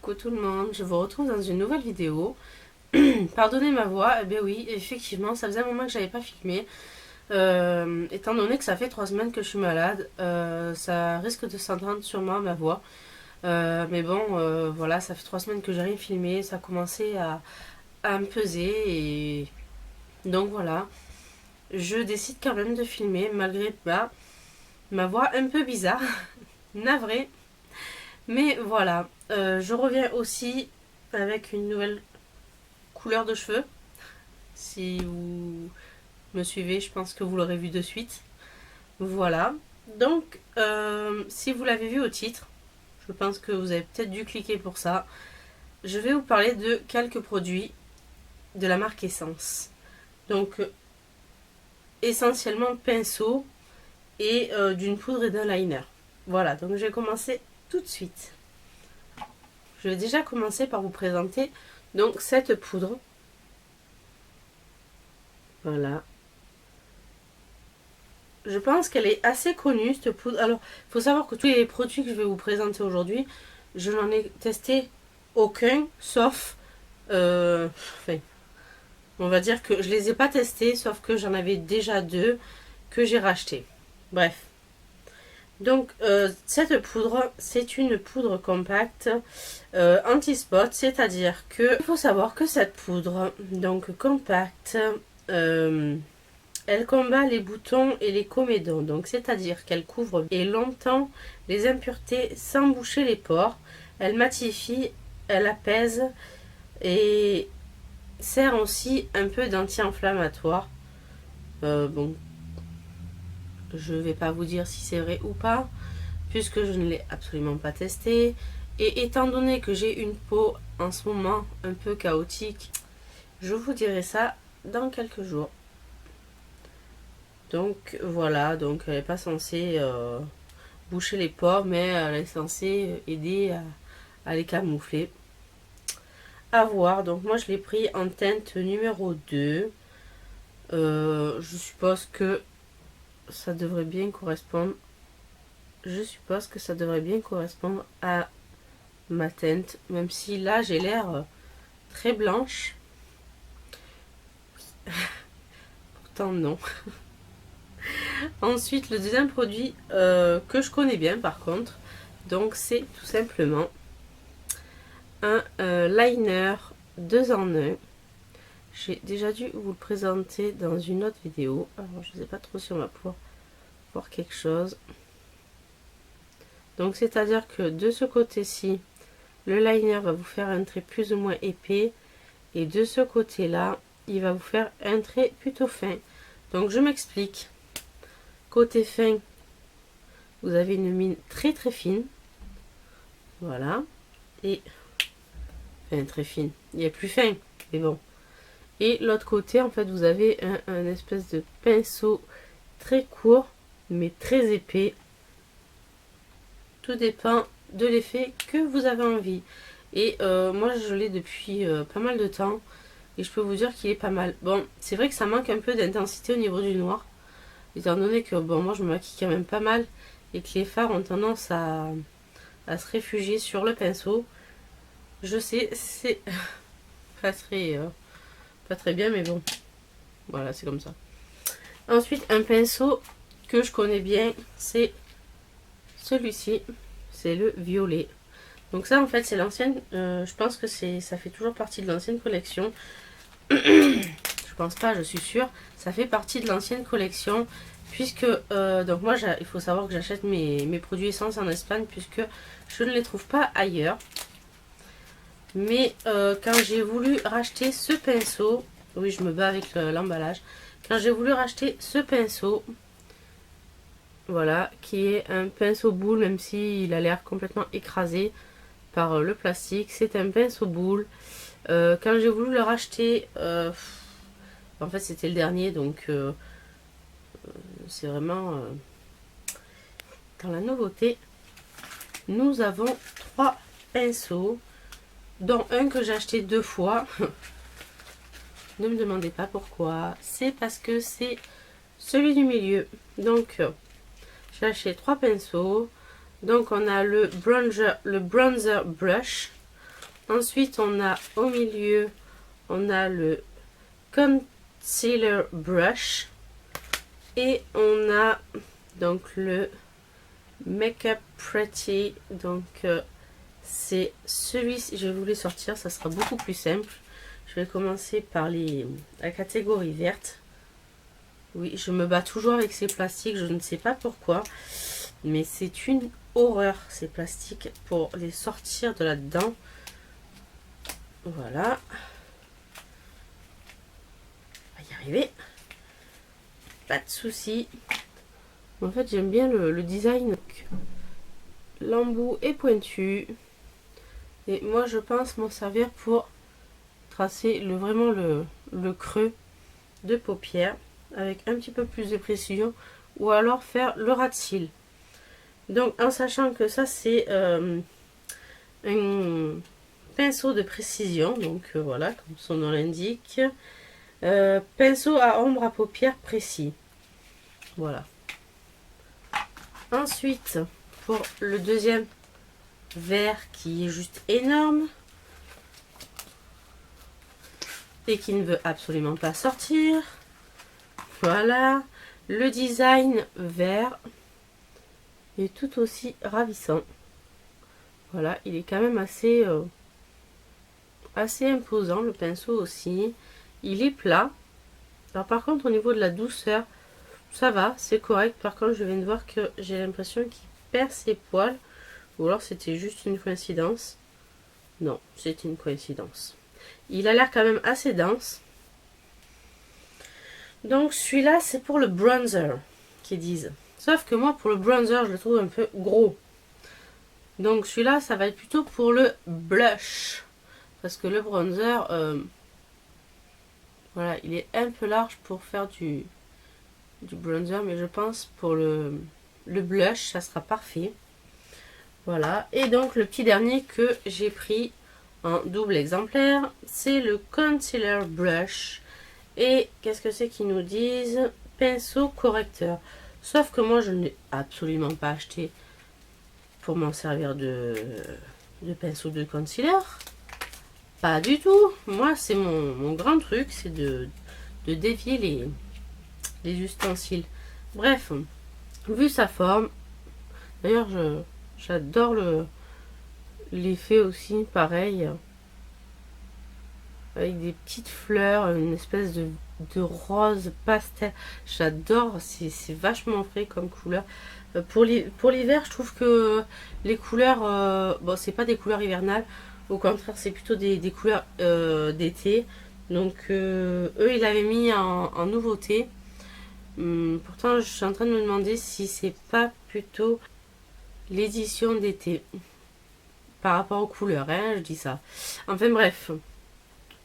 Coucou tout le monde, je vous retrouve dans une nouvelle vidéo. Pardonnez ma voix, eh bien oui, effectivement, ça faisait un moment que j'avais pas filmé. Étant donné que ça fait 3 semaines que je suis malade, ça risque de s'entendre sûrement ma voix. Mais bon, voilà, ça fait 3 semaines que j'ai rien filmé, ça a commencé à me peser et donc voilà. Je décide quand même de filmer malgré ma voix un peu bizarre, navrée. Mais voilà, je reviens aussi avec une nouvelle couleur de cheveux. Si vous me suivez, je pense que vous l'aurez vu de suite. Voilà. Donc, si vous l'avez vu au titre, je pense que vous avez peut-être dû cliquer pour ça. Je vais vous parler de quelques produits de la marque Essence. Donc, essentiellement pinceau et d'une poudre et d'un liner. Voilà, donc je vais commencer tout de suite. Je vais déjà commencer par vous présenter donc cette poudre. Voilà. Je pense qu'elle est assez connue cette poudre. Alors, il faut savoir que tous les produits que je vais vous présenter aujourd'hui, je n'en ai testé aucun, sauf... enfin, on va dire que je les ai pas testés, sauf que j'en avais déjà 2 que j'ai rachetés. Bref. Donc, cette poudre, c'est une poudre compacte anti-spot, c'est-à-dire que il faut savoir que cette poudre, donc compacte, elle combat les boutons et les comédons, donc c'est-à-dire qu'elle couvre et longtemps les impuretés sans boucher les pores. Elle matifie, elle apaise et sert aussi un peu d'anti-inflammatoire. Bon, je ne vais pas vous dire si c'est vrai ou pas, puisque je ne l'ai absolument pas testé. Et étant donné que j'ai une peau en ce moment un peu chaotique, je vous dirai ça dans quelques jours. Donc voilà, donc elle n'est pas censée boucher les pores, mais elle est censée aider à les camoufler. À voir, donc moi je l'ai pris en teinte numéro 2. Je suppose que ça devrait bien correspondre. Je suppose que ça devrait bien correspondre à ma teinte, même si là j'ai l'air très blanche. Pourtant non. Ensuite, le deuxième produit que je connais bien par contre, donc c'est tout simplement un liner 2 en 1. J'ai déjà dû vous le présenter dans une autre vidéo. Alors je ne sais pas trop si on va pouvoir voir quelque chose. Donc c'est à dire que de ce côté-ci, le liner va vous faire un trait plus ou moins épais. Et de ce côté-là, il va vous faire un trait plutôt fin. Donc je m'explique. Côté fin, vous avez une mine très très fine. Voilà. Et enfin, très fine. Il est plus fin, mais bon. Et l'autre côté, en fait, vous avez un espèce de pinceau très court, mais très épais. Tout dépend de l'effet que vous avez envie. Et moi, je l'ai depuis pas mal de temps. Et je peux vous dire qu'il est pas mal. Bon, c'est vrai que ça manque un peu d'intensité au niveau du noir. Étant donné que, bon, moi, je me maquille quand même pas mal. Et que les fards ont tendance à se réfugier sur le pinceau. Je sais, c'est pas très bien, mais bon. Voilà, c'est comme ça. Ensuite, un pinceau que je connais bien, c'est celui-ci. C'est le violet. Donc ça, en fait, c'est l'ancienne. Je pense que ça fait toujours partie de l'ancienne collection. Je pense pas, je suis sûre. Ça fait partie de l'ancienne collection. Puisque, donc moi, il faut savoir que j'achète mes produits essence en Espagne. Puisque je ne les trouve pas ailleurs. Mais quand j'ai voulu racheter ce pinceau. Oui, je me bats avec l'emballage. Quand j'ai voulu racheter ce pinceau. Voilà, qui est un pinceau boule, même s'il a l'air complètement écrasé par le plastique. C'est un pinceau boule. Quand j'ai voulu le racheter, en fait c'était le dernier, donc c'est vraiment dans la nouveauté. Nous avons 3 pinceaux, dont un que j'ai acheté 2 fois. Ne me demandez pas pourquoi. C'est parce que c'est celui du milieu. Donc j'ai acheté 3 pinceaux. Donc on a le bronzer brush. Ensuite, on a au milieu, on a le Concealer Brush. Et on a donc le Make Up Pretty. Donc c'est celui-ci, je vais vous les sortir, ça sera beaucoup plus simple. Je vais commencer par la catégorie verte. Oui, je me bats toujours avec ces plastiques, je ne sais pas pourquoi. Mais c'est une horreur ces plastiques pour les sortir de là-dedans. Voilà. On va y arriver. Pas de souci. En fait, j'aime bien le design. L'embout est pointu. Et moi, je pense m'en servir pour tracer vraiment le creux de paupière avec un petit peu plus de précision, ou alors faire le ras de cils. Donc, en sachant que ça, c'est un pinceau de précision. Donc, voilà, comme son nom l'indique. Pinceau à ombre à paupières précis. Voilà. Ensuite, pour le deuxième vert qui est juste énorme et qui ne veut absolument pas sortir. Voilà. Le design vert est tout aussi ravissant. Voilà, il est quand même assez imposant, le pinceau aussi. Il est plat. Alors par contre, au niveau de la douceur, ça va, c'est correct. Par contre, je viens de voir que j'ai l'impression qu'il perd ses poils. Ou alors c'était juste une coïncidence. Non, c'est une coïncidence. Il a l'air quand même assez dense. Donc celui-là, c'est pour le bronzer, qu'ils disent. Sauf que moi, pour le bronzer, je le trouve un peu gros. Donc celui-là, ça va être plutôt pour le blush. Parce que le bronzer, voilà, il est un peu large pour faire du bronzer. Mais je pense pour le blush, ça sera parfait. Voilà. Et donc le petit dernier que j'ai pris en double exemplaire, c'est le Concealer Brush. Et qu'est-ce que c'est qu'ils nous disent? Pinceau correcteur. Sauf que moi, je ne l'ai absolument pas acheté pour m'en servir de pinceau de concealer. Pas du tout. Moi, c'est mon grand truc, c'est de dévier les ustensiles. Bref, vu sa forme, d'ailleurs, j'adore l'effet aussi, pareil, avec des petites fleurs, une espèce de rose pastel. J'adore, c'est vachement frais comme couleur. Pour l'hiver, je trouve que les couleurs, bon, c'est pas des couleurs hivernales, au contraire, c'est plutôt des couleurs d'été. Donc, eux, ils l'avaient mis en nouveauté. Pourtant, je suis en train de me demander si c'est pas plutôt l'édition d'été par rapport aux couleurs, hein, je dis ça. Enfin bref,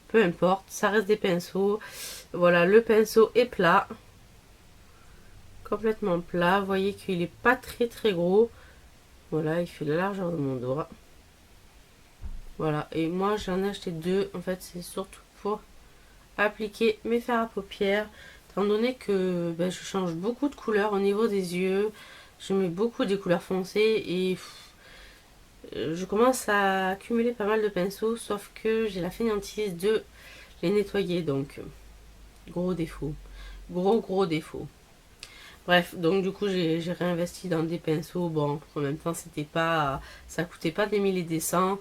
peu importe, ça reste des pinceaux. Voilà, le pinceau est plat, complètement plat. Vous voyez qu'il n'est pas très gros. Voilà, il fait la largeur de mon doigt. Voilà, et moi j'en ai acheté deux. En fait, c'est surtout pour appliquer mes fards à paupières, étant donné que je change beaucoup de couleurs au niveau des yeux. Je mets beaucoup des couleurs foncées et je commence à accumuler pas mal de pinceaux, sauf que j'ai la fainéantise de les nettoyer, donc gros défaut. Gros défaut. Bref, donc du coup j'ai réinvesti dans des pinceaux. Bon, en même temps ça coûtait pas des milliers et des cents.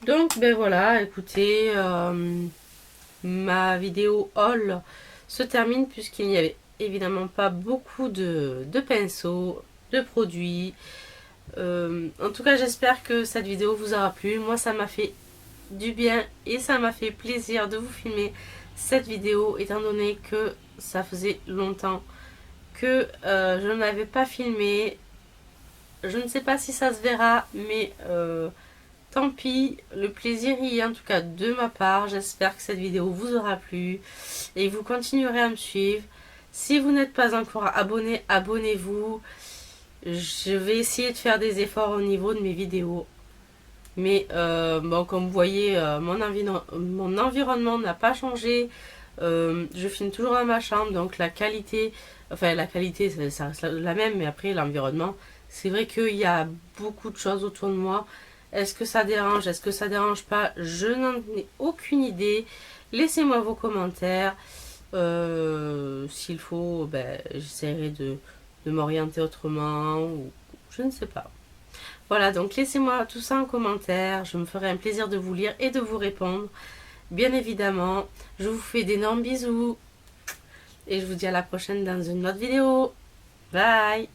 Donc ben voilà, écoutez, ma vidéo haul se termine puisqu'il n'y avait évidemment pas beaucoup de pinceaux, de produits. En tout cas, j'espère que cette vidéo vous aura plu. Moi, ça m'a fait du bien et ça m'a fait plaisir de vous filmer cette vidéo, étant donné que ça faisait longtemps que je n'avais pas filmé. Je ne sais pas si ça se verra, mais tant pis, le plaisir y est en tout cas de ma part. J'espère que cette vidéo vous aura plu et vous continuerez à me suivre. Si vous n'êtes pas encore abonné, abonnez-vous. Je vais essayer de faire des efforts au niveau de mes vidéos. Mais bon, comme vous voyez, mon environnement n'a pas changé. Je filme toujours dans ma chambre, donc la qualité, ça reste la même, mais après l'environnement, c'est vrai qu'il y a beaucoup de choses autour de moi. Est-ce que ça dérange? Est-ce que ça dérange pas? Je n'en ai aucune idée. Laissez-moi vos commentaires. S'il faut, ben, j'essaierai de m'orienter autrement ou je ne sais pas. Voilà, donc laissez-moi tout ça en commentaire. Je me ferai un plaisir de vous lire et de vous répondre. Bien évidemment, je vous fais d'énormes bisous. Et je vous dis à la prochaine dans une autre vidéo. Bye!